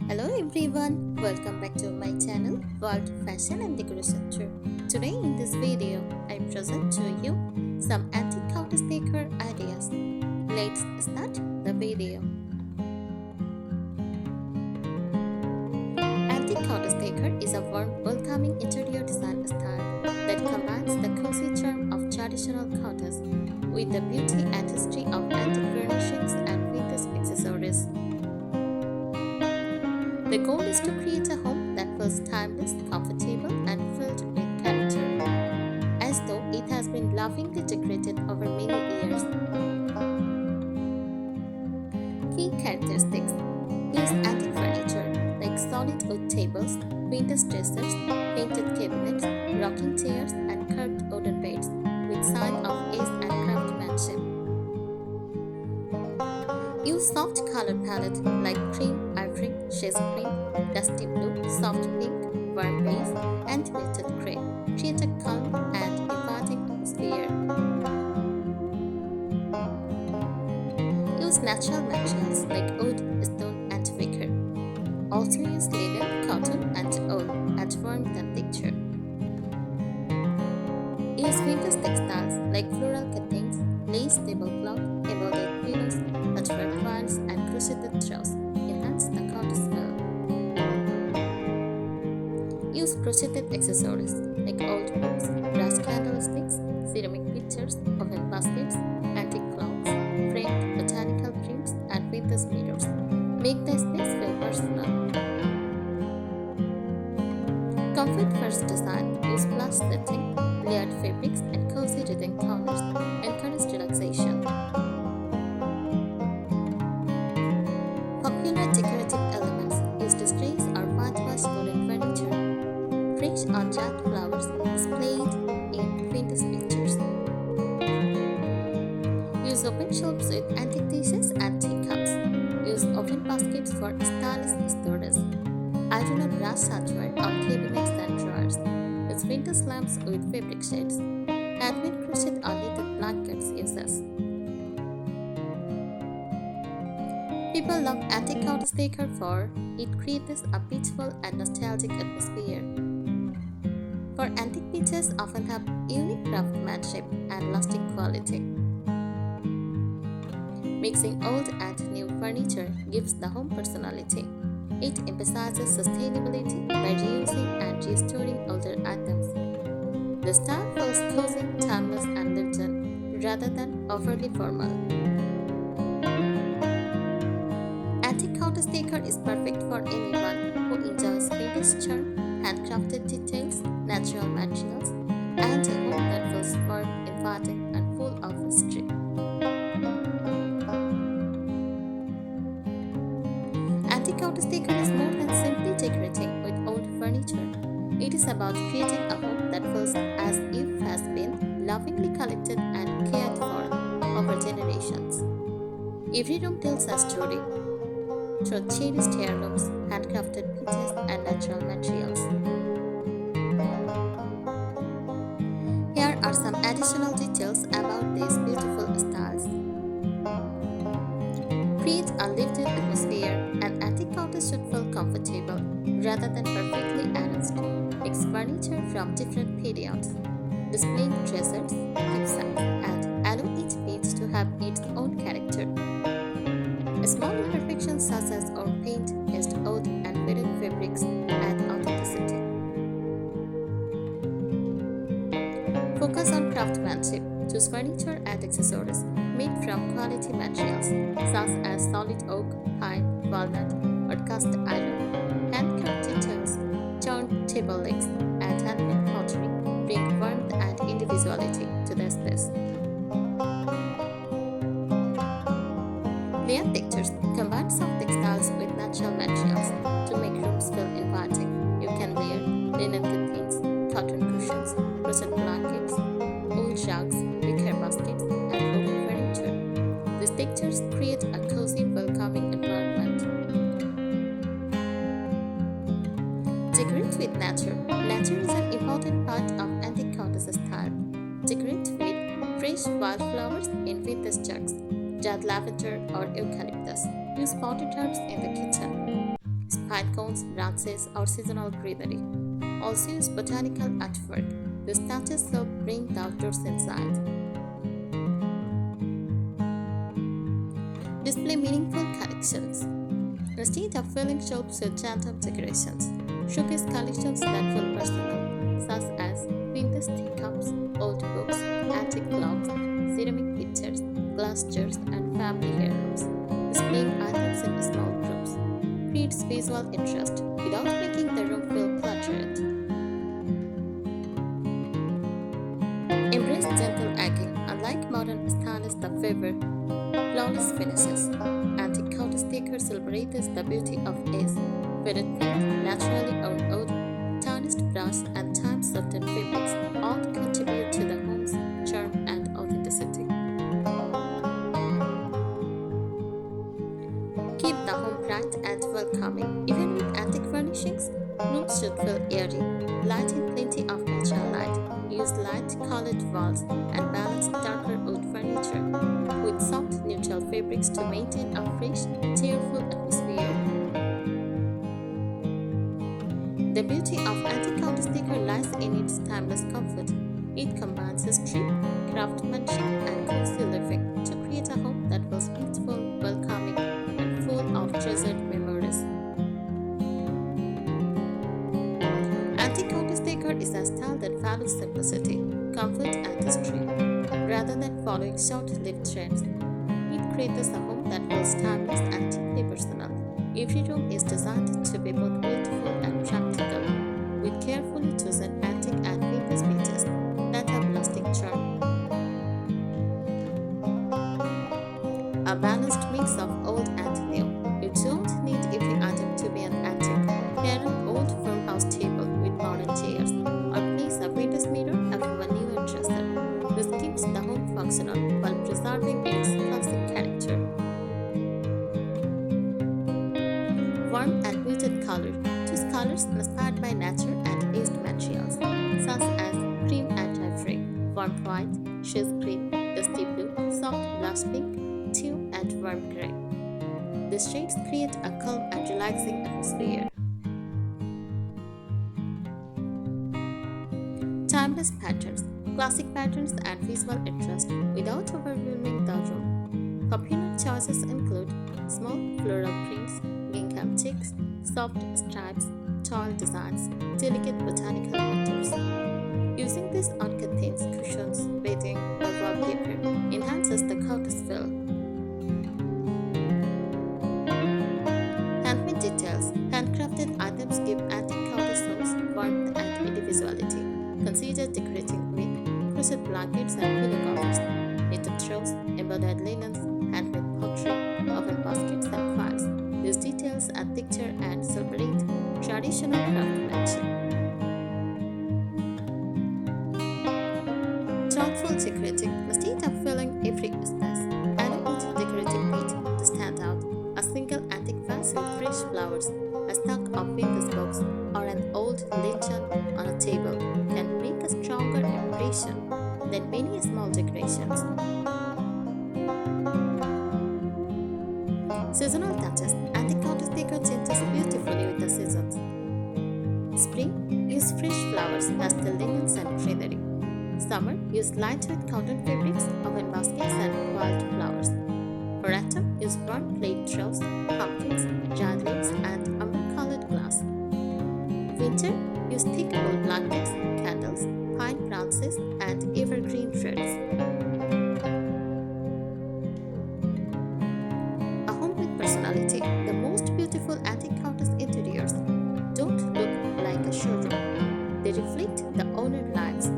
Hello everyone, welcome back to my channel World Fashion and Decoration Tour. Today in this video, I present to you some antique cottage decor ideas. Let's start the video. Antique cottage decor is a warm, welcoming interior design style that combines the cozy charm of traditional cottage with the beauty and history of antique furnishings and vintage accessories. The goal is to create a home that feels timeless, comfortable, and filled with character, as though it has been lovingly decorated over many years. Key characteristics: use antique furniture like solid wood tables, vintage dressers, painted cabinets, rocking chairs, and curved wooden beds with sign of age and craftsmanship. Use soft color palette like cream, ivory, shades cream, dusty blue, soft pink, warm beige, and muted gray. Create a calm and inviting atmosphere. Use natural materials like wood, stone, and wicker. Also use linen, cotton, and wool at warmth and texture. Use vintage textiles like floral cuttings, lace tablecloth, embroidered pillows, patchwork quilts, and crocheted throws. Enhance the cottage smell. Use crocheted accessories like old books, brass candlesticks, ceramic pitchers, oven baskets, antique clocks, framed botanical prints, and vintage mirrors. Make the space feel personal. Comfort first design. Use plush setting, layered fabrics, and cozy reading corners. Encourage relaxation. Popular decorative elements. Use distress or whitewash wooden furniture. Fresh or dried flowers displayed in vintage pictures. Use open shelves with antique dishes and teacups. Use open baskets for stylish storage. Iron or brass hardware on cabinets and drawers. Use vintage lamps with fabric shades. Handmade crochet or knitted blankets uses. People love antique cottage decor for it creates a peaceful and nostalgic atmosphere. For antique pieces often have unique craftsmanship and lasting quality. Mixing old and new furniture gives the home personality. It emphasizes sustainability by reusing and restoring older items. The style feels cozy, timeless, and lived in, rather than overly formal. Antique cottage decor is perfect for anyone who enjoys vintage charm, handcrafted details, natural materials, and a home that feels warm, inviting, and full of history. Antique cottage decor is more than simply decorating with old furniture. It is about creating a home that feels as if it has been lovingly collected and cared for over generations. Every room tells a story through cherished heirlooms, handcrafted pieces, and natural materials. Here are some additional details about these beautiful styles. Create a lived-in atmosphere. An antique cottage should feel comfortable rather than perfectly arranged. Mix furniture from different periods, displaying treasures, gifts, and allow each piece to have its own character. Small imperfections such as old paint, used old and faded fabrics add authenticity. Focus on craftsmanship. Choose furniture and accessories made from quality materials such as solid oak, pine, walnut, or cast iron. Handcrafted tools, turned table legs, and handmade pottery bring warmth and individuality to the space. Layer textures combine soft textiles with natural materials to make rooms feel inviting. You can layer linen curtains, cotton cushions, crochet blankets, wool rugs, wicker baskets, and wooden furniture. These textures create a cozy, welcoming environment. Decorate with nature. Nature is an important part of antique cottage style. Decorate with fresh wildflowers in vintage jugs, dried lavender or eucalyptus. Use potted herbs in the kitchen. pine cones, branches, or seasonal greenery. Also use botanical artwork. These touches help bring the outdoors inside. Display meaningful collections. Instead of filling shelves with random decorations, showcase collections that feel personal, such as vintage teacups, old books, antique clocks, ceramic pictures, glass jars, and family heirlooms. Displaying items in small groups creates visual interest without making the room feel cluttered. Embrace gentle aging. Unlike modern stylists that favor flawless finishes, antique cottage decor celebrates the beauty of age. Faded paint, naturally earned oud, tarnished brass, and time-certain fabrics all contribute to the home's charm and authenticity. Keep the home bright and welcoming. Even with antique furnishings, rooms should feel airy, light in plenty of natural light. Use light colored walls and balance darker wood furniture with soft neutral fabrics to maintain a fresh, cheerful atmosphere. The beauty of antique cottage decor lies in its timeless comfort. It combines history, craftsmanship, and cozy living to create a home that feels peaceful, welcoming, and full of treasured memories. Antique cottage decor is a style that values simplicity, comfort, and history, rather than following short-lived trends. It creates a home that feels timeless and deeply personal. Every room is designed to be both beautiful and practical, with carefully chosen antique and vintage pieces that have lasting charm. A balanced mix of old and new. You don't need every item to be an antique. Pair an old farmhouse table with modern chairs, or place a vintage mirror above a new dresser. This keeps the home functional while preserving its classic character. Warm and muted color. Choose colors inspired by nature and aged materials, such as cream and ivory, warm white, shades green, dusty blue, soft blush pink, teal, and warm gray. These shades create a calm and relaxing atmosphere. Timeless patterns, classic patterns, and visual interest without overwhelming the room. Popular choices include small floral prints, gingham checks, soft stripes, tall designs, delicate botanical motifs. Using these on curtains, cushions, bedding, or wallpaper enhances the cottage feel. Handmade details. Handcrafted items give antique cottage homes warmth and individuality. Consider decorating with crochet blankets and pillow covers, knitted throws, embroidered linens, handmade pottery, oven baskets, and files. These details add texture and celebrate traditional craftsmanship. Thoughtful decorating. Instead of filling every space, add a bit decorative bit to stand out. A single antique vase with fresh flowers, a stack of vintage books, or an old lantern on a table can make a stronger impression than many small decorations. Seasonal touches. Antique cottage decor changes beautifully with the seasons. Spring, use fresh flowers, pastel linens, and greenery. Summer, use lightweight cotton fabrics, oven baskets, and wild flowers. For autumn, use warm plaid throws, pumpkins, dried leaves, and amber-colored glass. Winter, use thick wool blankets, candles, pine branches, and evergreen trees. A home with personality. The most beautiful antique cottage interiors don't look like a showroom. They reflect the owner's lives.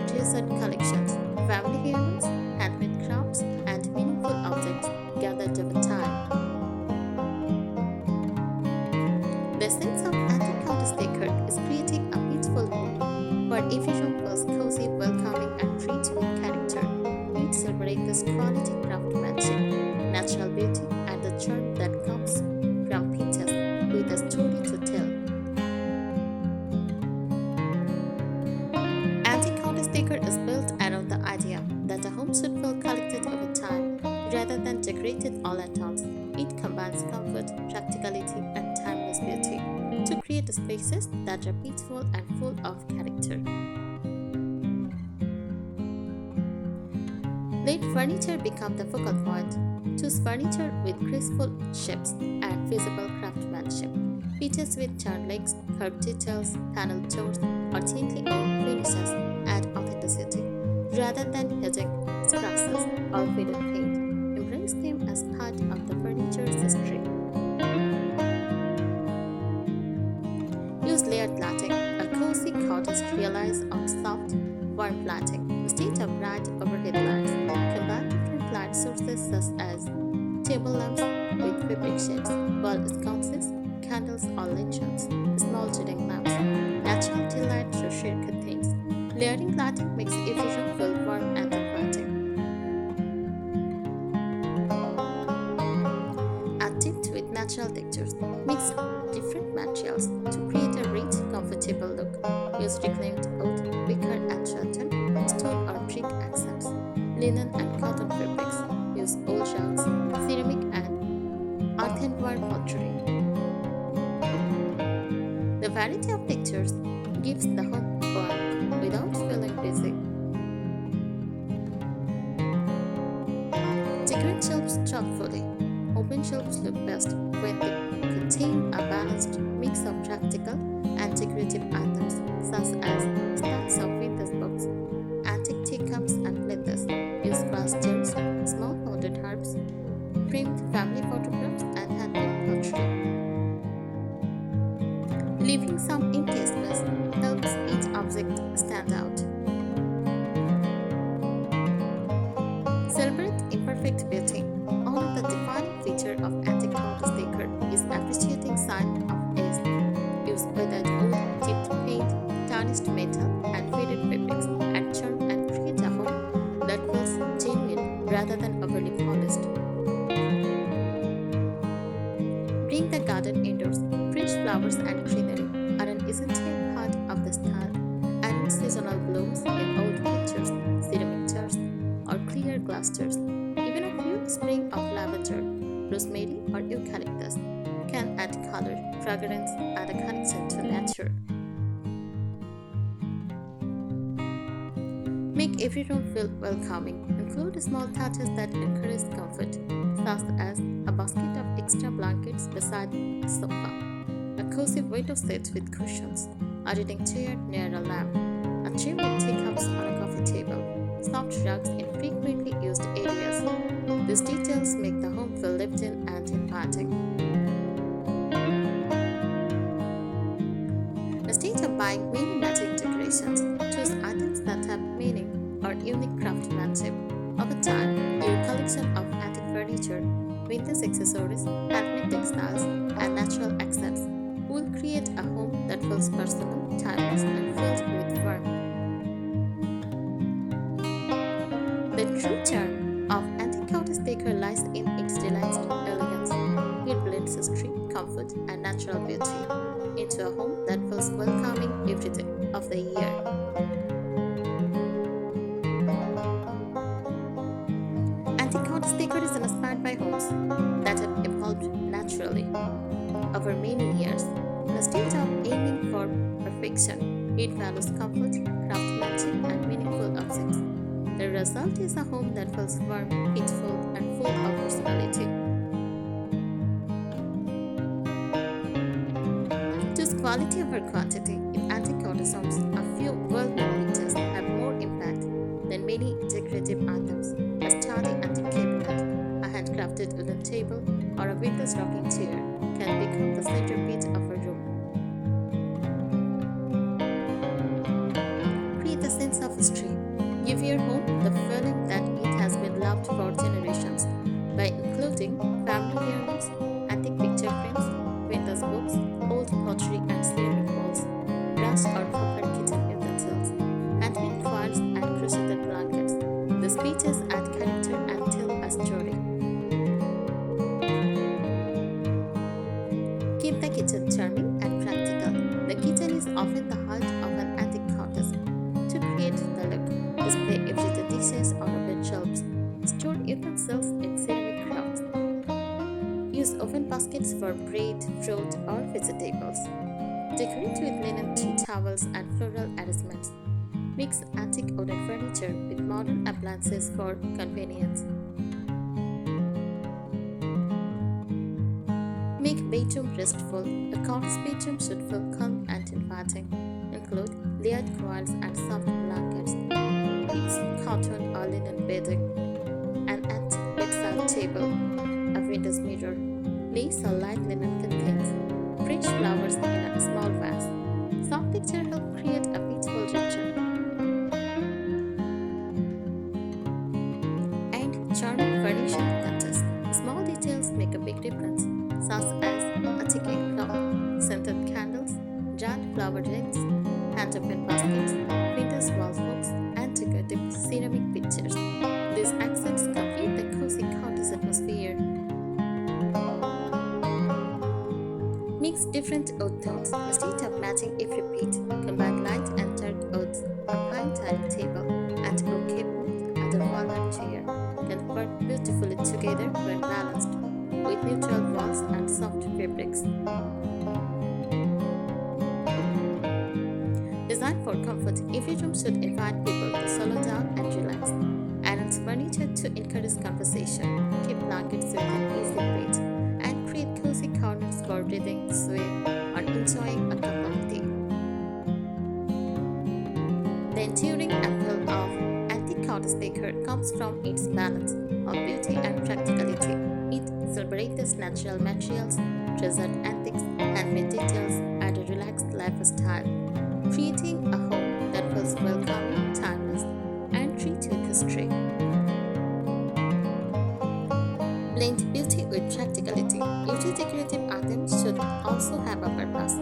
Treasured collections, family heirlooms, handmade crafts, and meaningful objects gathered over time. The essence of antique cottage decor is creating a peaceful home where every room feels cozy, welcoming, and rich with character. It celebrates quality craftsmanship, natural beauty, and the charm that comes from pieces with a story to tell. Antique cottage decor is built around the idea that a home should feel collected over time rather than decorated all at once. It combines comfort, practicality, and timeless spaces that are peaceful and full of character. Let furniture become the focal point. Choose furniture with graceful shapes and feasible craftsmanship. Pieces with charred legs, curved details, paneled doors, or gently oiled finishes add authenticity. Rather than hitting scratches or faded paint, embrace them as part of the furniture's history. Use layered cladding. A cozy cottage relies on soft, warm cladding instead of bright overhead lights. Combine different light sources such as table lamps with fabric shades, wall sconces, candles or lanterns, small shading lamps, natural daylight through sheer curtains. Layering cladding makes every room feel warm and inviting. Add depth with natural textures. Mix different materials to create a rich, comfortable look. Use reclaimed oak, wicker and rattan, stone or brick accents, linen and cotton fabrics. Use old rugs, ceramic and earthenware pottery. The variety of textures gives the home warmth without feeling busy. Decorate shelves thoughtfully. Open shelves look best when they contain a balanced mix of practical and decorative items such as stacks of vintage books, antique teacups and leathers, use glass jars, small potted herbs, framed family photographs and handmade pottery. Leaving some empty space helps each object stand out. Celebrate imperfect beauty. One of the defining features of antique cottage decor is appreciating signs of age. Use weathered wood, chipped paint, tarnished metal, and faded fabrics. Add charm and create a home that feels genuine rather than overly polished. Bring the garden indoors. Fresh flowers and greenery are an essential part of the style, and seasonal blooms in old pictures, ceramic jars, or clear glass jars. Even a few sprigs of lavender, rosemary, or eucalyptus can add color, fragrance, and a connection to nature. Make every room feel welcoming. Include small touches that encourage comfort, such as a basket of extra blankets beside a sofa, a cozy window seat with cushions, a reading chair near a lamp, a tray with teacups on a coffee table, soft rugs in frequently used areas. These details make the home feel lived in and inviting. Instead of buying many matching decorations, choose items that have meaning or unique craftsmanship. Over time, your collection of antique furniture, vintage accessories, handmade textiles, and natural accents will create a home that feels personal, timeless, and filled with warmth. The true charm of antique cottage decor lies in its delightful elegance. It blends history, comfort, and natural beauty into a home that feels welcoming every day of the year. Antique cottage decor is inspired by homes that have evolved naturally over many years. Instead of aiming for perfection, it values comfort, craftsmanship, and meaningful objects. The result is a home that feels warm, peaceful, and full of personality. Choose quality over quantity. In antique cottage homes, a few well-known pieces have more impact than many decorative items. A sturdy antique cabinet, a handcrafted wooden table, or a vintage rocking chair can become the centerpiece of a room. Create a sense of history. Give your home the feeling that it has been loved for generations by including family heirlooms, antique picture frames, vintage books, old pottery and ceramic bowls, brass or copper kitchen utensils, handmade toys and crocheted blankets. These pieces add character and tell a story. Keep the kitchen charming and practical. The kitchen is often the heart of an antique cottage. To create the look, display everyday dishes on open shelves. Store utensils in ceramic crafts. Use open baskets for bread, fruit, or vegetables. Decorate with linen tea towels and floral arrangements. Mix antique wooden furniture with modern appliances for convenience. Make bedroom restful. A cottage bedroom should feel calm and inviting. Include layered quilts and soft blankets. Use cotton or linen bedding. An antique bedside table. A window mirror. Lace or light linen curtains. Fresh flowers in a small vase. Soft picture help create a peaceful ritual. And charming furnishing touches. Small details make a big difference, such as a ticking clock, scented candles, giant flower rings, hand-open baskets, vintage wall hooks, and decorative ceramic pictures. These accents complete the cozy cottage atmosphere. Mix different wood tones instead of matching if repeat. Combine light and dark woods, a pine dining table, and a bouquet booth and a walnut chair can work beautifully together when balanced, with neutral walls and soft fabrics. Designed for comfort, every room should invite people to slow down and relax. Arrange furniture to encourage conversation. Keep blankets within easy reach, and create cozy corners for reading, sewing, or enjoying a cup of tea. The enduring appeal of antique cottage decor comes from its balance of beauty and practicality. It celebrates natural materials, treasured antiques, handmade details, and a relaxed lifestyle, creating a home that feels welcoming, timeless, and rich with history. Blend beauty with practicality. Every decorative item should also have a purpose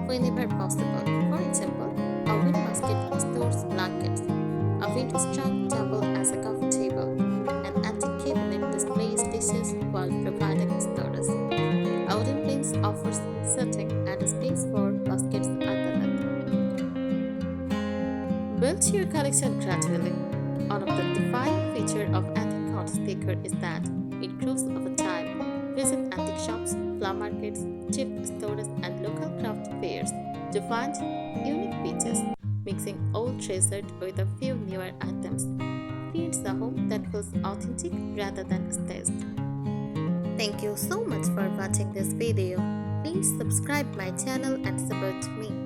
whenever possible. For example, a wind basket stores blankets, a vintage trunk table as a coffee table, an antique cabinet displays dishes while providing storage. A wooden plate offers seating and space for baskets underneath. Build your collection gradually. One of the defining features of antique cottage decor is that it grows over time. Visit antique shops, flower markets, thrift stores, and local craft fairs to find unique pieces. Mixing old treasures with a few newer items creates a home that feels authentic rather than staged. Thank you so much for watching this video. Please subscribe my channel and support me.